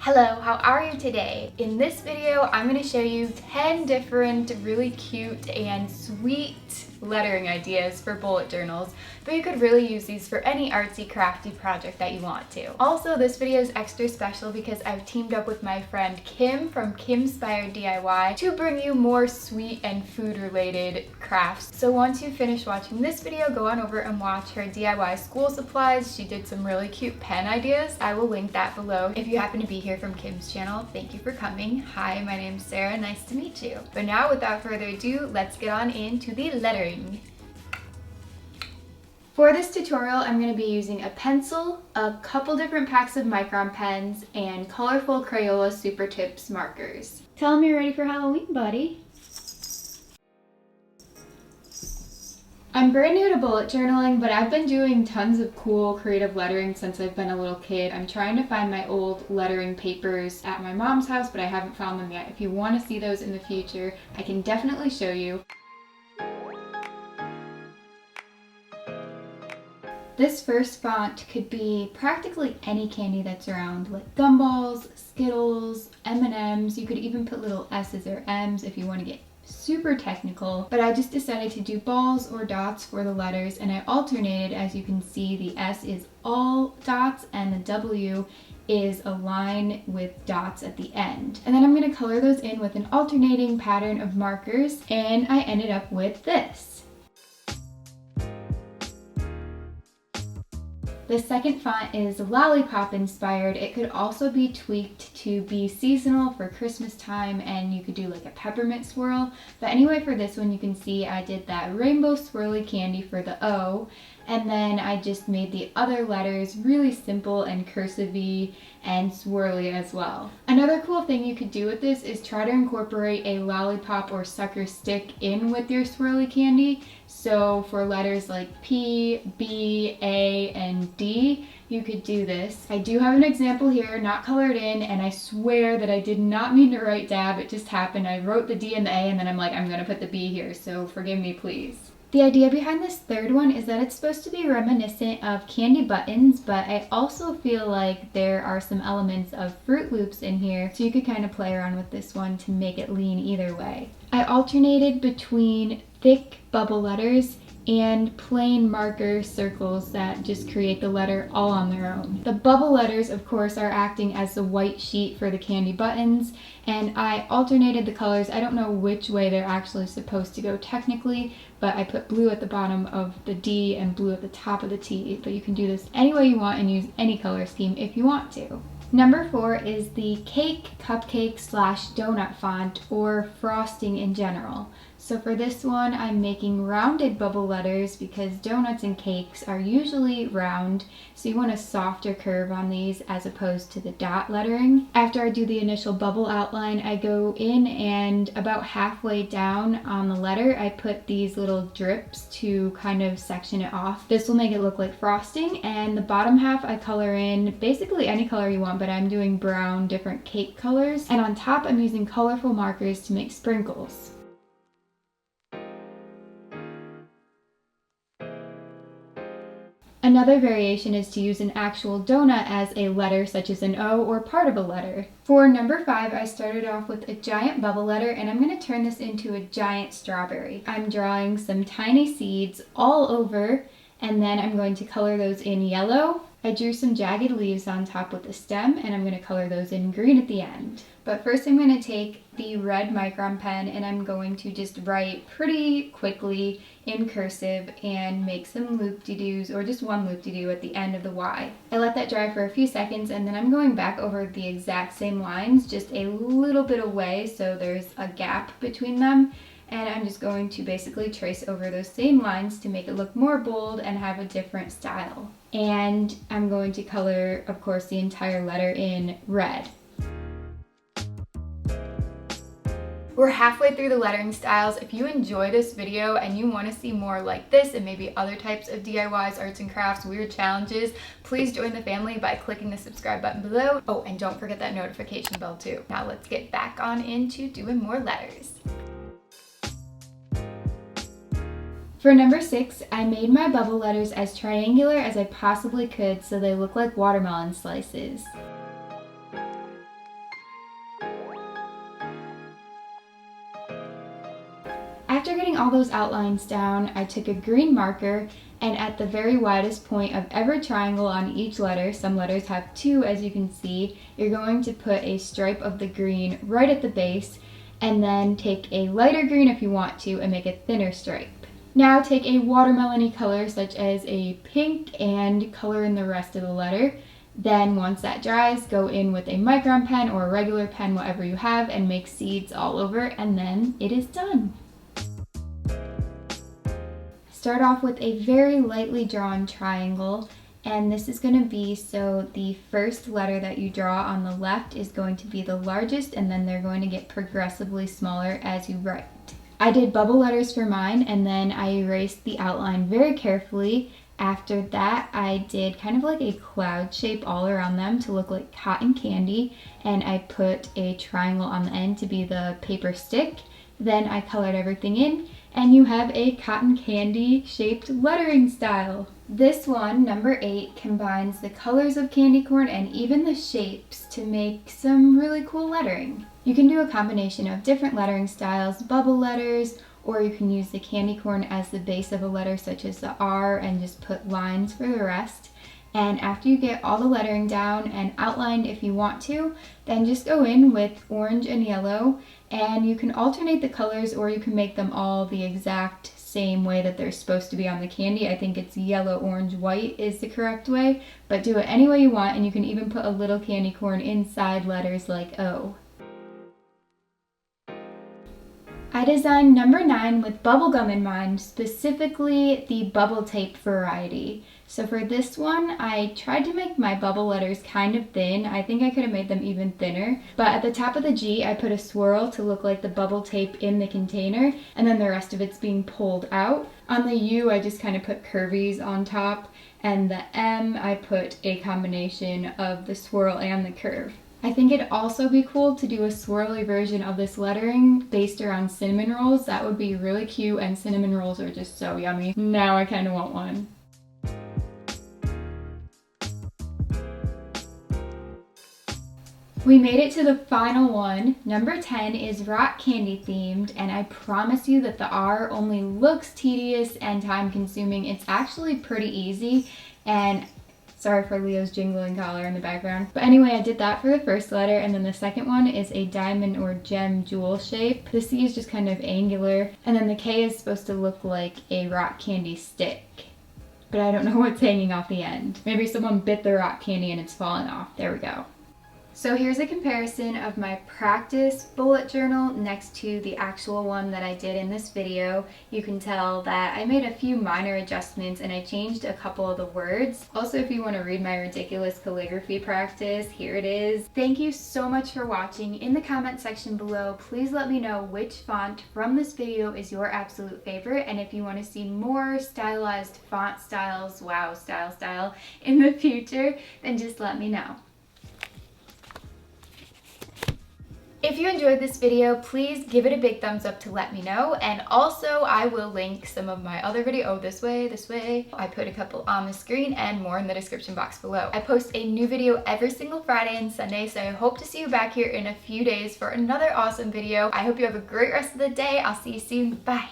Hello, how are you today? In this video, I'm going to show you 10 different really cute and sweet lettering ideas for bullet journals, but you could really use these for any artsy crafty project that you want to. Also, this video is extra special because I've teamed up with my friend Kim from Kimspired DIY to bring you more sweet and food related crafts. So once you finish watching this video, go on over and watch her DIY school supplies. She did some really cute pen ideas. I will link that below. If you happen to be here from Kim's channel, thank you for coming. Hi, my name's Sarah, nice to meet you. But now without further ado, let's get on into the lettering. For this tutorial, I'm going to be using a pencil, a couple different packs of micron pens, and colorful Crayola Super Tips markers. Tell them you're ready for Halloween, buddy. I'm brand new to bullet journaling, but I've been doing tons of cool creative lettering since I've been a little kid. I'm trying to find my old lettering papers at my mom's house, but I haven't found them yet. If you want to see those in the future, I can definitely show you. This first font could be practically any candy that's around, like gumballs, Skittles, M&Ms. You could even put little S's or M's if you want to get super technical, but I just decided to do balls or dots for the letters, and I alternated. As you can see, the S is all dots and the W is a line with dots at the end. And then I'm going to color those in with an alternating pattern of markers, and I ended up with this. The second font is lollipop inspired. It could also be tweaked to be seasonal for Christmas time, and you could do like a peppermint swirl. But anyway, for this one, you can see I did that rainbow swirly candy for the O, and then I just made the other letters really simple and cursive-y and swirly as well. Another cool thing you could do with this is try to incorporate a lollipop or sucker stick in with your swirly candy. So for letters like P, B, A, and D, you could do this. I do have an example here, not colored in, and I swear that I did not mean to write dab, it just happened. I wrote the D and the A, and then I'm like, I'm gonna put the B here, so forgive me please. The idea behind this third one is that it's supposed to be reminiscent of candy buttons, but I also feel like there are some elements of Fruit Loops in here, so you could kind of play around with this one to make it lean either way. I alternated between thick bubble letters and plain marker circles that just create the letter all on their own. The bubble letters, of course, are acting as the white sheet for the candy buttons, and I alternated the colors. I don't know which way they're actually supposed to go technically, but I put blue at the bottom of the D and blue at the top of the T, but you can do this any way you want and use any color scheme if you want to. Number 4 is the cake, cupcake / donut font, or frosting in general. So for this one, I'm making rounded bubble letters because donuts and cakes are usually round, so you want a softer curve on these as opposed to the dot lettering. After I do the initial bubble outline, I go in and about halfway down on the letter, I put these little drips to kind of section it off. This will make it look like frosting, and the bottom half I color in basically any color you want, but I'm doing brown, different cake colors, and on top I'm using colorful markers to make sprinkles. Another variation is to use an actual donut as a letter, such as an O or part of a letter. For number 5, I started off with a giant bubble letter, and I'm going to turn this into a giant strawberry. I'm drawing some tiny seeds all over, and then I'm going to color those in yellow. I drew some jagged leaves on top with the stem, and I'm going to color those in green at the end. But first I'm going to take the red micron pen, and I'm going to just write pretty quickly in cursive and make some loop-de-doos, or just one loop-de-doo at the end of the Y. I let that dry for a few seconds, and then I'm going back over the exact same lines, just a little bit away so there's a gap between them. And I'm just going to basically trace over those same lines to make it look more bold and have a different style. And I'm going to color, of course, the entire letter in red. We're halfway through the lettering styles. If you enjoy this video and you want to see more like this and maybe other types of DIYs, arts and crafts, weird challenges, please join the family by clicking the subscribe button below. Oh, and don't forget that notification bell too. Now let's get back on into doing more letters. For number 6, I made my bubble letters as triangular as I possibly could so they look like watermelon slices. getting all those outlines down, I took a green marker, and at the very widest point of every triangle on each letter, some letters have two as you can see, you're going to put a stripe of the green right at the base, and then take a lighter green if you want to and make a thinner stripe. Now take a watermelon-y color such as a pink and color in the rest of the letter. Then once that dries, go in with a micron pen or a regular pen, whatever you have, and make seeds all over, and then it is done. Start off with a very lightly drawn triangle, and this is going to be so the first letter that you draw on the left is going to be the largest, and then they're going to get progressively smaller as you write. I did bubble letters for mine, and then I erased the outline very carefully. After that, I did kind of like a cloud shape all around them to look like cotton candy, and I put a triangle on the end to be the paper stick. Then I colored everything in, and you have a cotton candy shaped lettering style. This one, number 8, combines the colors of candy corn and even the shapes to make some really cool lettering. You can do a combination of different lettering styles, bubble letters, or you can use the candy corn as the base of a letter such as the R and just put lines for the rest. And after you get all the lettering down and outlined if you want to, then just go in with orange and yellow, and you can alternate the colors or you can make them all the exact same way that they're supposed to be on the candy. I think it's yellow, orange, white is the correct way, but do it any way you want, and you can even put a little candy corn inside letters like O. I designed number 9 with bubblegum in mind, specifically the bubble tape variety. So for this one, I tried to make my bubble letters kind of thin. I think I could have made them even thinner. But at the top of the G, I put a swirl to look like the bubble tape in the container, and then the rest of it's being pulled out. On the U, I just kind of put curvies on top, and the M, I put a combination of the swirl and the curve. I think it'd also be cool to do a swirly version of this lettering based around cinnamon rolls. That would be really cute, and cinnamon rolls are just so yummy. Now I kind of want one. We made it to the final one. Number 10 is rock candy themed, and I promise you that the R only looks tedious and time consuming. It's actually pretty easy, and sorry for Leo's jingling collar in the background. But anyway, I did that for the first letter, and then the second one is a diamond or gem jewel shape. The C is just kind of angular, and then the K is supposed to look like a rock candy stick. But I don't know what's hanging off the end. Maybe someone bit the rock candy and it's fallen off. There we go. So here's a comparison of my practice bullet journal next to the actual one that I did in this video. You can tell that I made a few minor adjustments and I changed a couple of the words. Also, if you want to read my ridiculous calligraphy practice, here it is. Thank you so much for watching. In the comment section below, please let me know which font from this video is your absolute favorite, and if you want to see more stylized font styles, wow, style, in the future, then just let me know. If you enjoyed this video, please give it a big thumbs up to let me know, and also I will link some of my other videos, this way. I put a couple on the screen and more in the description box below. I post a new video every single Friday and Sunday, so I hope to see you back here in a few days for another awesome video. I hope you have a great rest of the day. I'll see you soon. Bye!